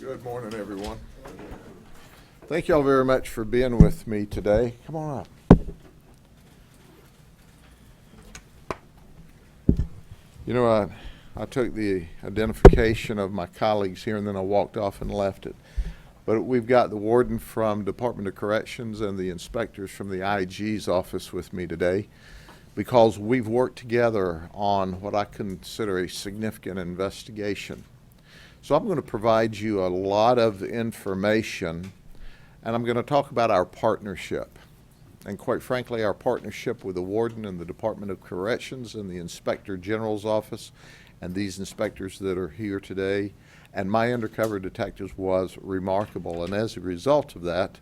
Good morning, everyone. Thank you all very much for being with me today. Come on up. You know, I took the identification of my colleagues here and then I walked off and left it. But we've got the warden from Department of Corrections and the inspectors from the IG's office with me today because we've worked together on what I consider a significant investigation. So I'm going to provide you a lot of information, and I'm going to talk about our partnership. And quite frankly, our partnership with the warden and the Department of Corrections and the Inspector General's office and these inspectors that are here today and my undercover detectives was remarkable. And as a result of that,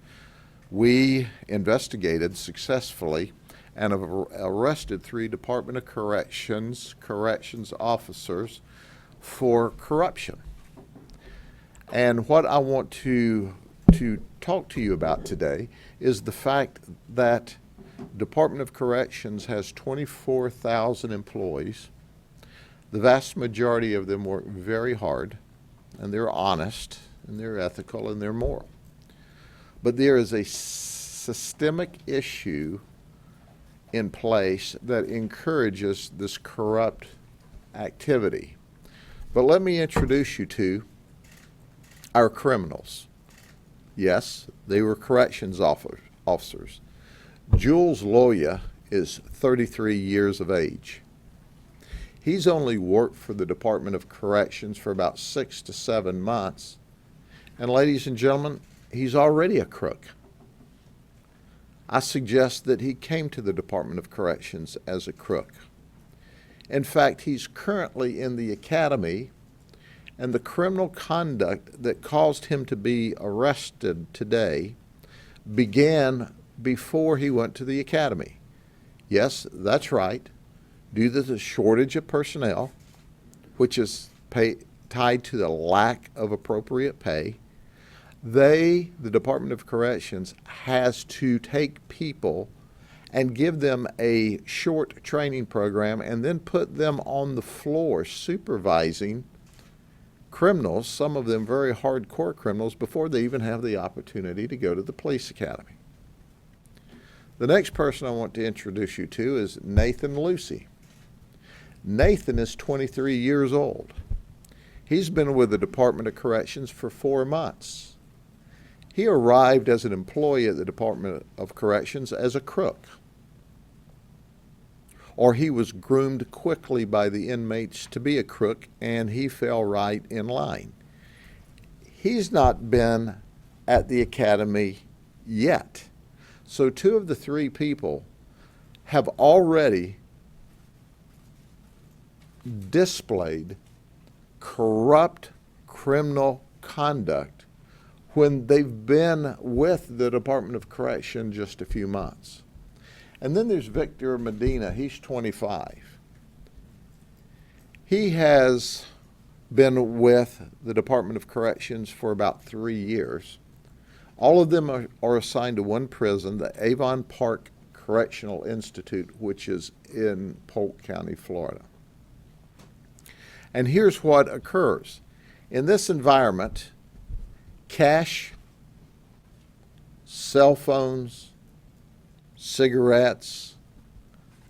we investigated successfully and have arrested 3 Department of corrections officers for corruption. And what I want to talk to you about today is the fact that Department of Corrections has 24,000 employees. The vast majority of them work very hard, and they're honest, and they're ethical, and they're moral. But there is a systemic issue in place that encourages this corrupt activity. But let me introduce you to our criminals. Yes, they were corrections officers. Jules Loya is 33 years of age. He's only worked for the Department of Corrections for about 6 to 7 months. And ladies and gentlemen, he's already a crook. I suggest that he came to the Department of Corrections as a crook. In fact, he's currently in the academy, and the criminal conduct that caused him to be arrested today began before he went to the academy. Yes, that's right. Due to the shortage of personnel, which is tied to the lack of appropriate pay, the Department of Corrections has to take people and give them a short training program and then put them on the floor supervising criminals, some of them very hardcore criminals, before they even have the opportunity to go to the police academy. The next person I want to introduce you to is Nathan Lucy. Nathan is 23 years old. He's been with the Department of Corrections for 4 months. He arrived as an employee at the Department of Corrections as a crook, or he was groomed quickly by the inmates to be a crook, and he fell right in line. He's not been at the academy yet. So 2 of the 3 people have already displayed corrupt criminal conduct when they've been with the Department of Correction just a few months. And then there's Victor Medina. He's 25. He has been with the Department of Corrections for about 3 years. All of them are assigned to one prison, the Avon Park Correctional Institution, which is in Polk County, Florida. And here's what occurs. In this environment, cash, cell phones, cigarettes,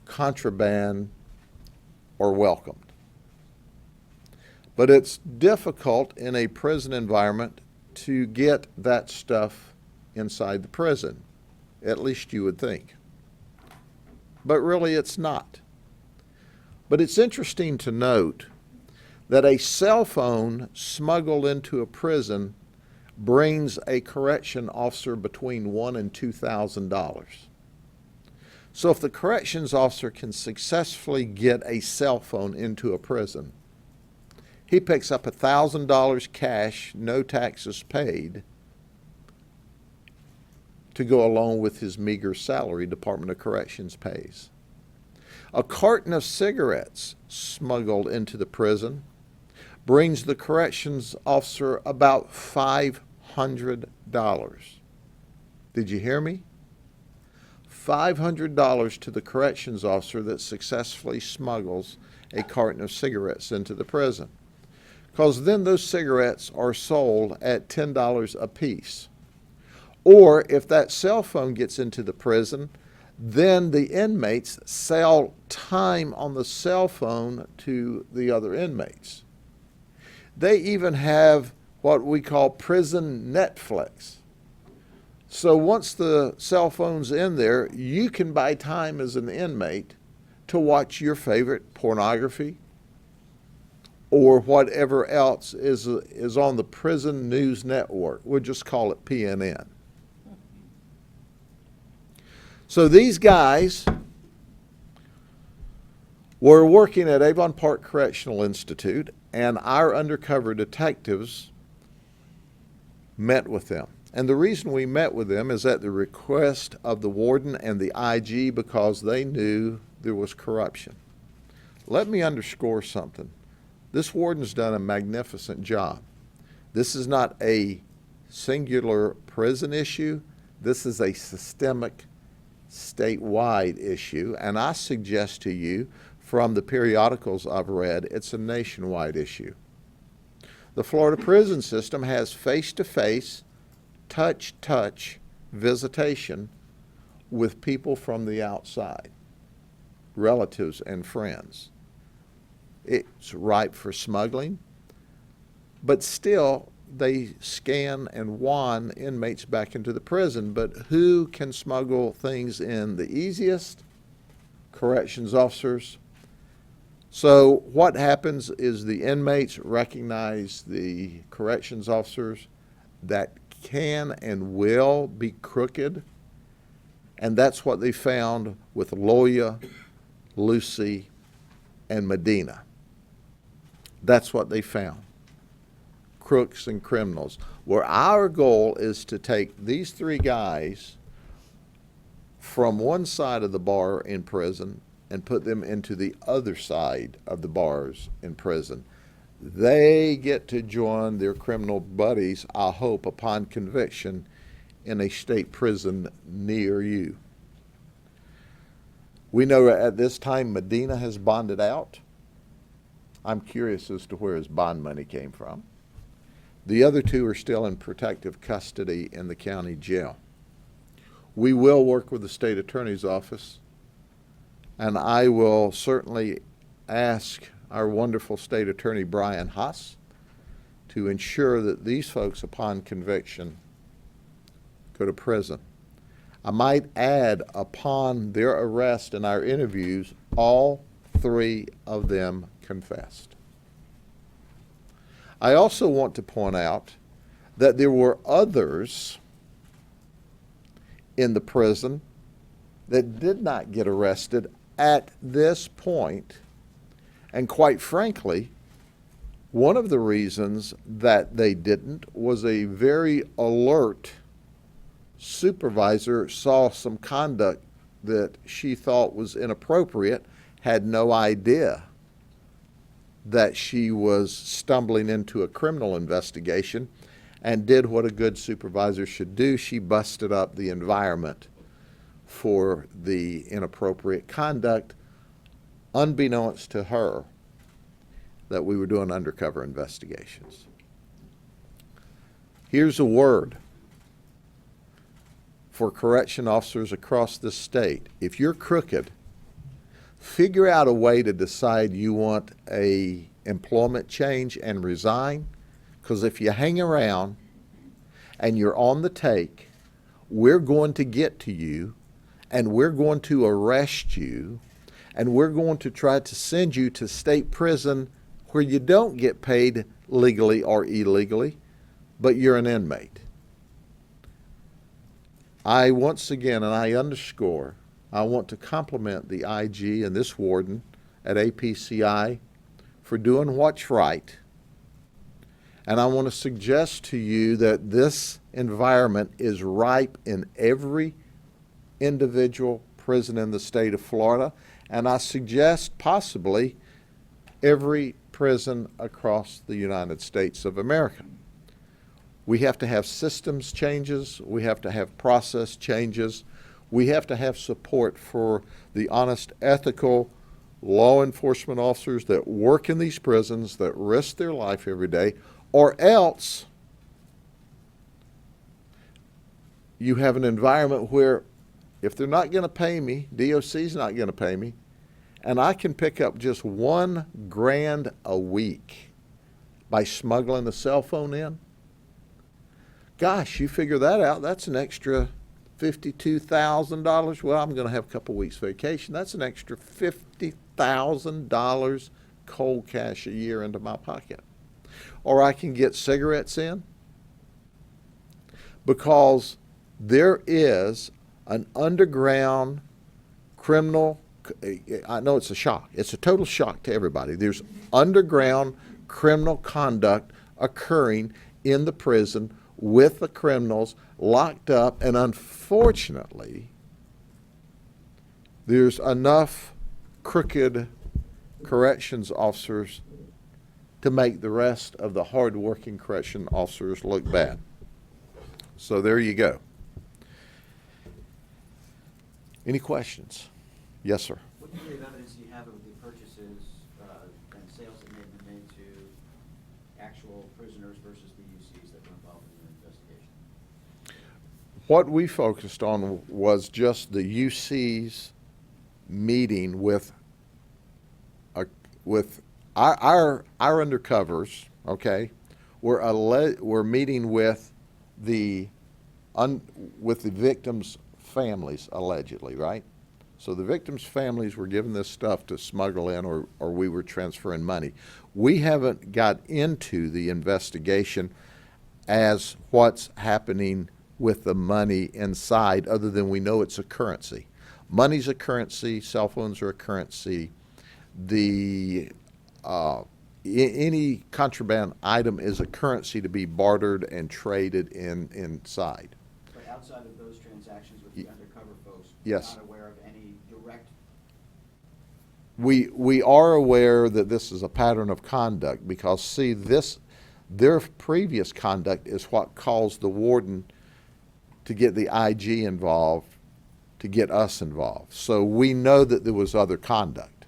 contraband are welcomed. But it's difficult in a prison environment to get that stuff inside the prison, at least you would think. But really it's not. But it's interesting to note that a cell phone smuggled into a prison brings a correction officer between $1,000 and $2,000. So if the corrections officer can successfully get a cell phone into a prison, he picks up $1,000 cash, no taxes paid, to go along with his meager salary Department of Corrections pays. A carton of cigarettes smuggled into the prison brings the corrections officer about $500. Did you hear me? $500 to the corrections officer that successfully smuggles a carton of cigarettes into the prison. because then those cigarettes are sold at $10 a piece. Or if that cell phone gets into the prison, then the inmates sell time on the cell phone to the other inmates. They even have what we call prison Netflix. So once the cell phone's in there, you can buy time as an inmate to watch your favorite pornography or whatever else is on the prison news network. We'll just call it PNN. So these guys were working at Avon Park Correctional Institute, and our undercover detectives met with them. And the reason we met with them is at the request of the warden and the IG, because they knew there was corruption. Let me underscore something. This warden's done a magnificent job. This is not a singular prison issue. This is a systemic statewide issue, and I suggest to you from the periodicals I've read, it's a nationwide issue. The Florida prison system has face-to-face, touch visitation with people from the outside, relatives and friends. It's ripe for smuggling, but still they scan and wand inmates back into the prison. But who can smuggle things in the easiest? Corrections officers. So what happens is the inmates recognize the corrections officers that can and will be crooked, and that's what they found with Loya, Lucy, and Medina. That's what they found. Crooks and criminals. Where our goal is to take these three guys from one side of the bar in prison and put them into the other side of the bars in prison. They get to join their criminal buddies, I hope, upon conviction in a state prison near you. We know at this time Medina has bonded out. I'm curious as to where his bond money came from. The other two are still in protective custody in the county jail. We will work with the state attorney's office, and I will certainly ask our wonderful state attorney, Brian Haas, to ensure that these folks, upon conviction, go to prison. I might add, upon their arrest and our interviews, all three of them confessed. I also want to point out that there were others in the prison that did not get arrested at this point. And quite frankly, one of the reasons that they didn't was a very alert supervisor saw some conduct that she thought was inappropriate, had no idea that she was stumbling into a criminal investigation, and did what a good supervisor should do. She busted up the environment for the inappropriate conduct, unbeknownst to her that we were doing undercover investigations. Here's a word for correction officers across the state. If you're crooked, figure out a way to decide you want a employment change and resign, because if you hang around and you're on the take, we're going to get to you, and we're going to arrest you, and we're going to try to send you to state prison where you don't get paid legally or illegally, but you're an inmate. I once again, and I underscore, I want to compliment the IG and this warden at APCI for doing what's right. And I want to suggest to you that this environment is ripe in every individual prison in the state of Florida, and I suggest possibly every prison across the United States of America. We have to have systems changes. We have to have process changes. We have to have support for the honest, ethical law enforcement officers that work in these prisons that risk their life every day, or else you have an environment where if they're not going to pay me, DOC's not going to pay me, and I can pick up just $1,000 a week by smuggling a cell phone in. Gosh, you figure that out, that's an extra $52,000. Well, I'm going to have a couple weeks vacation. That's an extra $50,000 cold cash a year into my pocket. Or I can get cigarettes in, because there is an underground criminal. I know it's a shock. It's a total shock to everybody. There's underground criminal conduct occurring in the prison with the criminals locked up, and unfortunately, there's enough crooked corrections officers to make the rest of the hard-working correction officers look bad. So there you go. Any questions? Yes, sir. What degree of evidence do you have of the purchases and sales that may have been made to actual prisoners versus the UCs that were involved in the investigation? What we focused on was just the UC's meeting with our undercovers. Okay, we're meeting with the victims' families, allegedly, right? So the victims' families were given this stuff to smuggle in, or we were transferring money. We haven't got into the investigation as what's happening with the money inside, other than we know it's a currency. Money's a currency, cell phones are a currency. Any contraband item is a currency to be bartered and traded inside. But outside of those transactions with the undercover folks, yes, you're not aware of any direct? We are aware that this is a pattern of conduct, because see, their previous conduct is what caused the warden to get the IG involved, to get us involved. So we know that there was other conduct,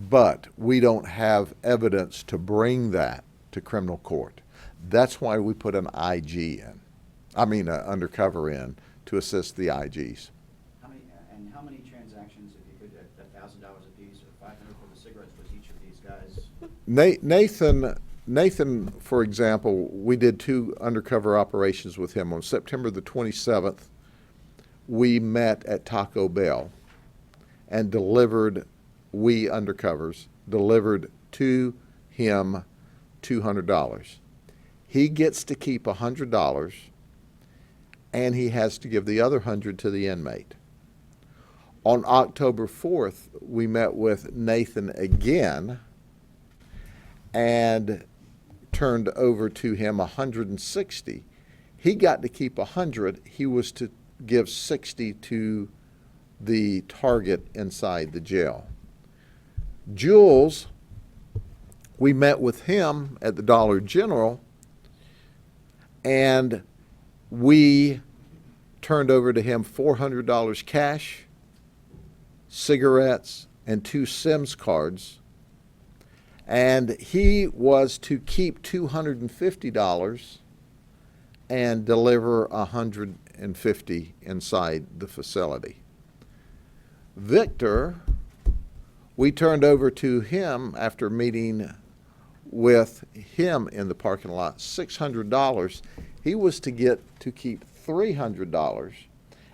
but we don't have evidence to bring that to criminal court. That's why we put an IG in, undercover in, to assist the IGs. How many transactions, if you could, at $1,000 a piece or $500 for the cigarettes, was each of these guys? Nathan, for example, we did 2 undercover operations with him. On September the 27th, we met at Taco Bell and we undercovers delivered to him $200. He gets to keep $100, and he has to give the other $100 to the inmate. On October 4th, we met with Nathan again and turned over to him $160. He got to keep $100. He was to give $60 to the target inside the jail. Jules, we met with him at the Dollar General, and we turned over to him $400 cash, cigarettes, and 2 Sims cards, and he was to keep $250 and deliver $150 inside the facility. Victor, we turned over to him after meeting with him in the parking lot $600. He was to get to keep $300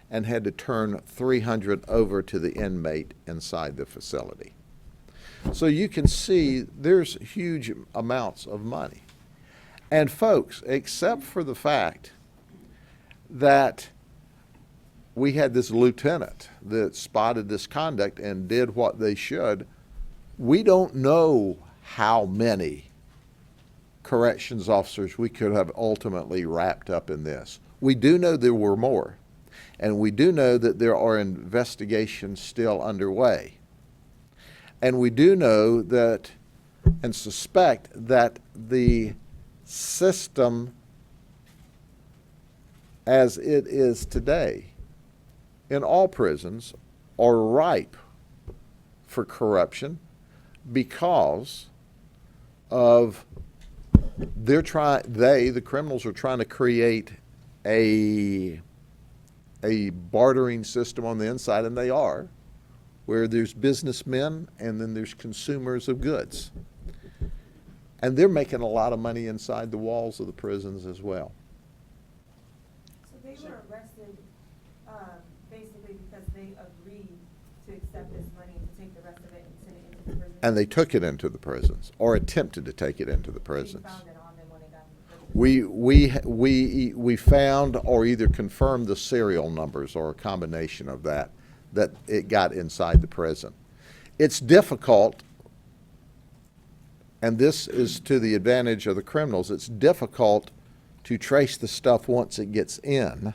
and had to turn $300 over to the inmate inside the facility. So you can see there's huge amounts of money. And folks, except for the fact that we had this lieutenant that spotted this conduct and did what they should, we don't know how many corrections officers we could have ultimately wrapped up in this. We do know there were more, and we do know that there are investigations still underway. And we do know that and suspect that the system as it is today in all prisons are ripe for corruption because of the criminals are trying to create a bartering system on the inside, and they are, where there's businessmen and then there's consumers of goods. And they're making a lot of money inside the walls of the prisons as well. So they were arrested, basically because they agreed to accept this money and to take the rest of it and send it into the prison? And they took it into the prisons, or attempted to take it into the prisons. They found it on them when they got into the prison? We found or either confirmed the serial numbers or a combination of that it got inside the prison. It's difficult, and this is to the advantage of the criminals, it's difficult to trace the stuff once it gets in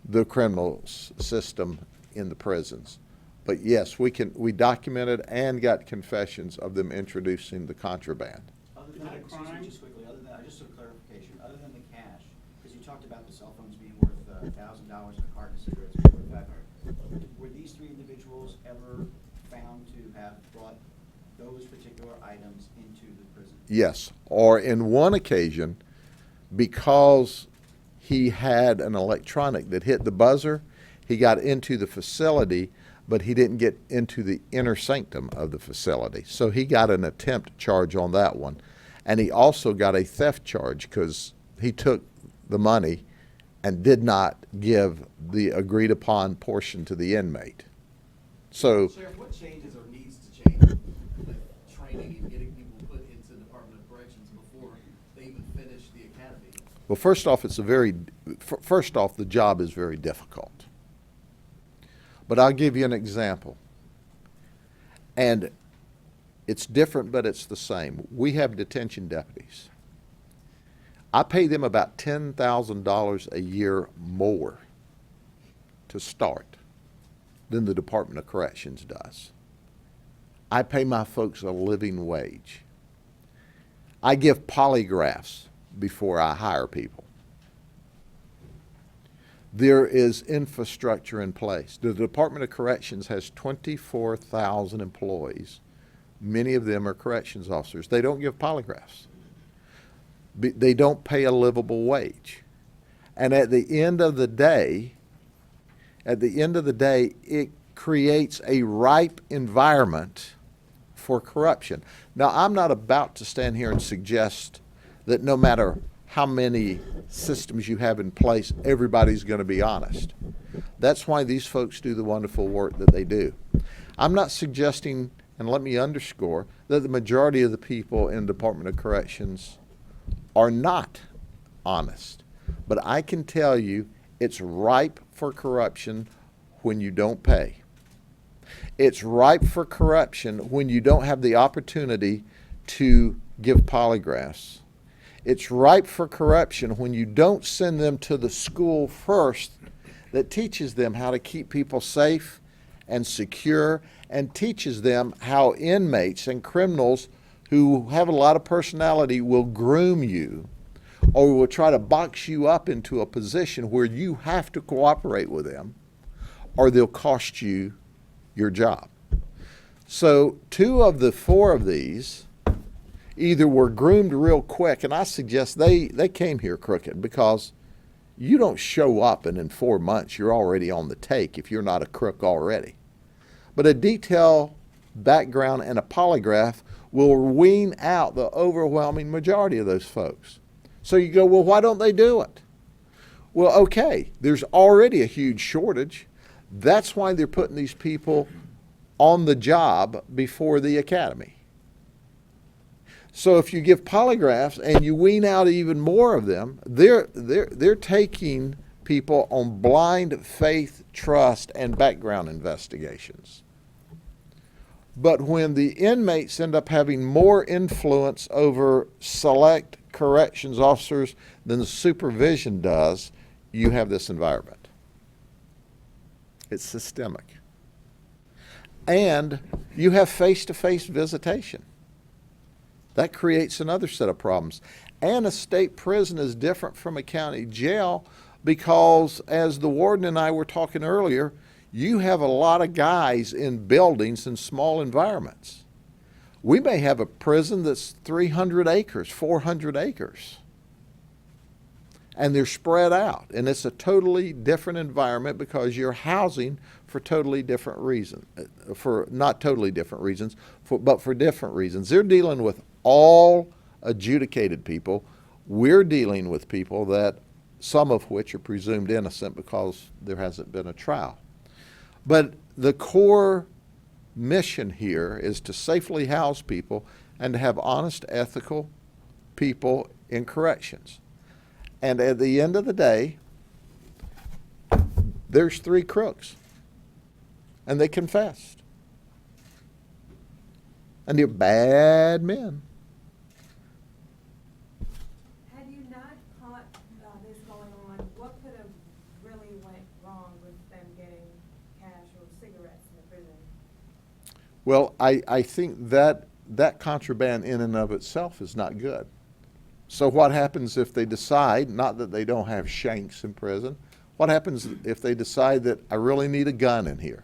the criminal system in the prisons. But yes, we documented and got confessions of them introducing the contraband. Other than that, excuse me, just quickly, other than, just a clarification, other than the cash, because you talked about the cell phones being worth $1,000 and a carton of cigarettes being worth $500. Were these three individuals ever found to have brought those particular items into the prison? Yes, or in one occasion, because he had an electronic that hit the buzzer, he got into the facility, but he didn't get into the inner sanctum of the facility. So he got an attempt charge on that one. And he also got a theft charge because he took the money and did not give the agreed upon portion to the inmate. So, Sheriff, what changes or needs to change with training and getting people put into the Department of Corrections before they even finish the academy? well, first off, the job is very difficult. But I'll give you an example. And it's different, but it's the same. We have detention deputies. I pay them about $10,000 a year more to start than the Department of Corrections does. I pay my folks a living wage. I give polygraphs before I hire people. There is infrastructure in place. The Department of Corrections has 24,000 employees. Many of them are corrections officers. They don't give polygraphs. They don't pay a livable wage. And at the end of the day, it creates a ripe environment for corruption. Now, I'm not about to stand here and suggest that no matter how many systems you have in place, everybody's going to be honest. That's why these folks do the wonderful work that they do. I'm not suggesting, and let me underscore, that the majority of the people in the Department of Corrections are not honest. But I can tell you it's ripe for corruption when you don't pay. It's ripe for corruption when you don't have the opportunity to give polygraphs. It's ripe for corruption when you don't send them to the school first that teaches them how to keep people safe and secure and teaches them how inmates and criminals who have a lot of personality will groom you or will try to box you up into a position where you have to cooperate with them or they'll cost you your job. So 2 of the 4 of these either were groomed real quick, and I suggest they came here crooked because you don't show up and in 4 months you're already on the take if you're not a crook already. But a detailed background and a polygraph will wean out the overwhelming majority of those folks. So you go, well, why don't they do it? Well, okay, there's already a huge shortage. That's why they're putting these people on the job before the academy. So if you give polygraphs and you wean out even more of them, they're taking people on blind faith, trust, and background investigations. But when the inmates end up having more influence over select corrections officers than the supervision does, you have this environment. It's systemic. And you have face-to-face visitation. That creates another set of problems. And a state prison is different from a county jail because, as the warden and I were talking earlier, You have a lot of guys in buildings in small environments. We may have a prison that's 300 acres, 400 acres. And they're spread out. And it's a totally different environment because you're housing for totally different reasons. For not totally different reasons, but for different reasons. They're dealing with all adjudicated people. We're dealing with people that, some of which are presumed innocent because there hasn't been a trial. But the core mission here is to safely house people and to have honest, ethical people in corrections. And at the end of the day, there's 3 crooks. And they confessed. And they're bad men. Had you not caught this going on, what could have really went wrong with them getting cash or cigarettes in the prison? Well, I think that contraband in and of itself is not good. So what happens if they decide, not that they don't have shanks in prison, what happens if they decide that I really need a gun in here?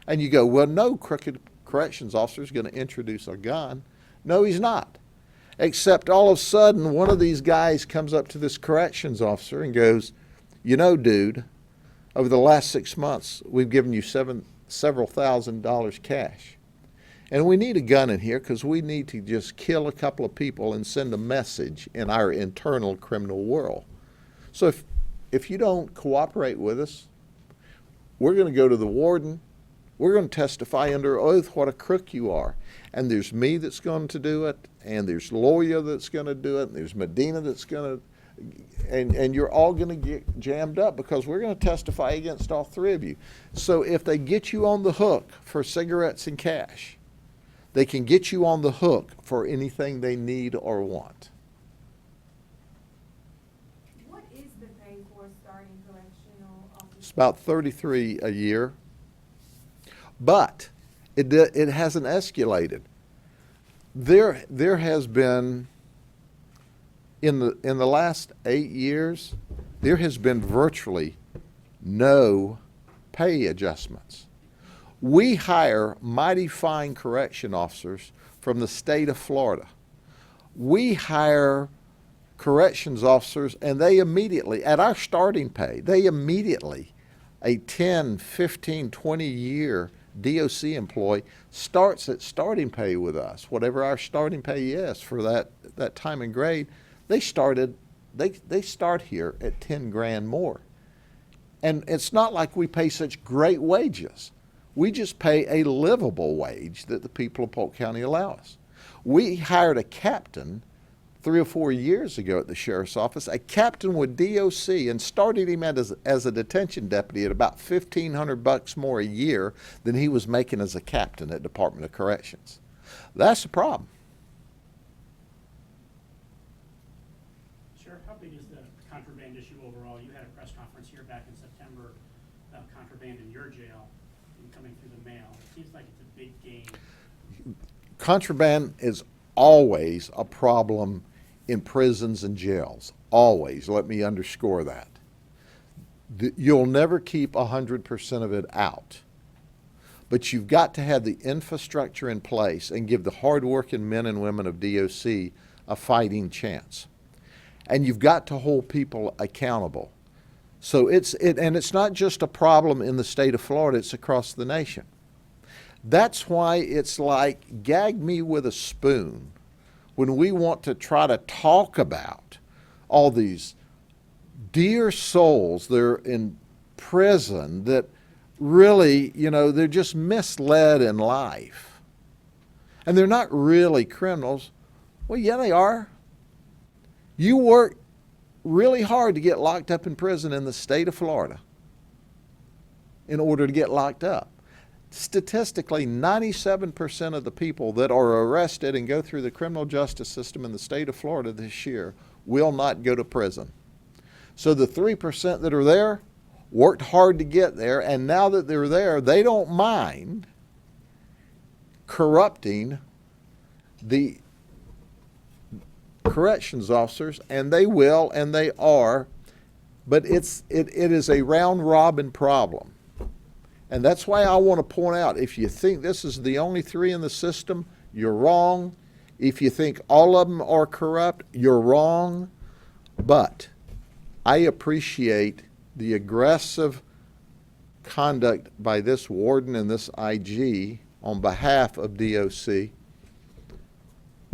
And you go, well, no crooked corrections officer is going to introduce a gun. No, he's not. Except all of a sudden, one of these guys comes up to this corrections officer and goes, you know, dude, over the last 6 months, we've given you several $1,000s cash. And we need a gun in here because we need to just kill a couple of people and send a message in our internal criminal world. So if you don't cooperate with us, we're going to go to the warden. We're going to testify under oath what a crook you are. And there's me that's going to do it, and there's Loya that's going to do it, and there's Medina that's going to, and you're all going to get jammed up because we're going to testify against all 3 of you. So if they get you on the hook for cigarettes and cash, they can get you on the hook for anything they need or want. What is the pay for starting correctional officer? It's about $33 a year, but it hasn't escalated. There has been in the last 8 years, there has been virtually no pay adjustments. We hire mighty fine correction officers from the state of Florida. We hire corrections officers, and they immediately, at our starting pay, a 10, 15, 20-year DOC employee starts at starting pay with us. Whatever our starting pay is for that time and grade, they start here at 10 grand more. And it's not like we pay such great wages. We just pay a livable wage that the people of Polk County allow us. We hired a captain 3 or 4 years ago at the sheriff's office, a captain with DOC, and started him as a detention deputy at about $1,500 more a year than he was making as a captain at Department of Corrections. That's the problem. Sheriff, how big is the contraband issue overall? You had a press conference here back in September about contraband in your jail and coming through the mail. It seems like it's a big game. Contraband is always a problem in prisons and jails. Always. Let me underscore that. You'll never keep 100% of it out. But you've got to have the infrastructure in place and give the hardworking men and women of DOC a fighting chance. And you've got to hold people accountable. So it's not just a problem in the state of Florida, it's across the nation. That's why it's like gag me with a spoon when we want to try to talk about all these dear souls that are in prison that really, they're just misled in life. And they're not really criminals. Well, yeah, they are. You work really hard to get locked up in prison in the state of Florida in order to get locked up. Statistically, 97% of the people that are arrested and go through the criminal justice system in the state of Florida this year will not go to prison. So the 3% that are there worked hard to get there, and now that they're there, they don't mind corrupting the corrections officers, and they will, and they are, but it is a round-robin problem. And that's why I want to point out, if you think this is the only three in the system, you're wrong. If you think all of them are corrupt, you're wrong. But I appreciate the aggressive conduct by this warden and this IG on behalf of DOC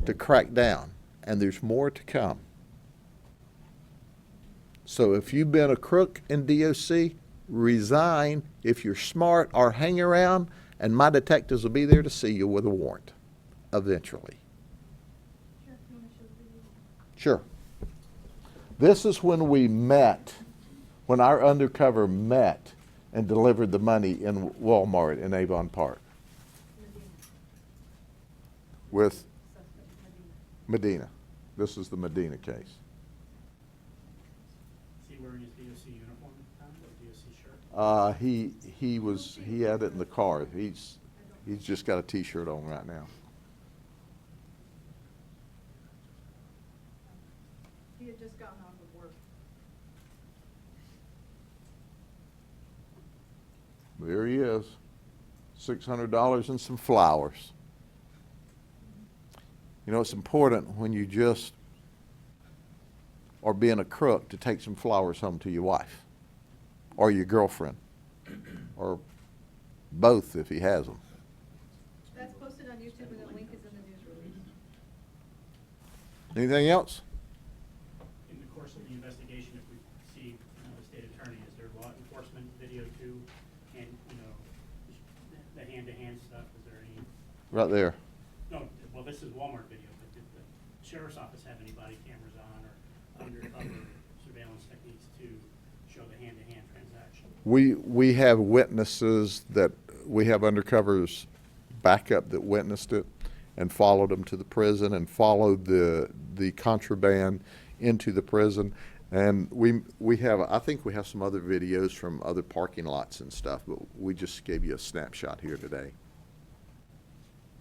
to crack down, and there's more to come. So if you've been a crook in DOC, resign if you're smart, or hang around, and my detectives will be there to see you with a warrant eventually. Sure. This is when we met, when our undercover met and delivered the money in Walmart in Avon Park with Medina. This is the Medina case. Is he wearing his DOC uniform at the time, or DOC shirt? He had it in the car. He's just got a T-shirt on right now. He had just gotten off of work. There he is, $600 and some flowers. You know, it's important when you just are being a crook to take some flowers home to your wife or your girlfriend or both if he has them. That's posted on YouTube and the link is in the news release. Anything else? In the course of the investigation, if we see, the state attorney, is there law enforcement video too? And, the hand-to-hand stuff, is there any? Right there. No, well, this is Walmart video, but did the sheriff's office have any body cameras on or undercover surveillance techniques to show the hand-to-hand transaction? We have witnesses that we have undercovers backup that witnessed it and followed them to the prison and followed the contraband into the prison. And we have, I think we have some other videos from other parking lots and stuff, but we just gave you a snapshot here today.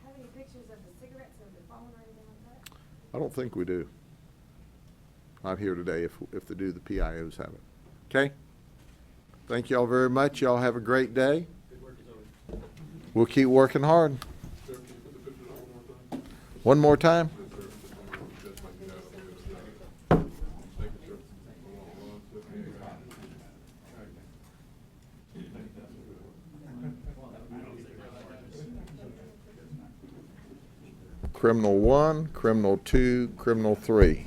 Have any pictures of the cigarettes or the phone or anything like that? I don't think we do. Not here today. If they do, the PIOs have it. Okay? Thank y'all very much. Y'all have a great day. Good work as always. We'll keep working hard. One more time? Criminal 1, criminal 2, criminal 3.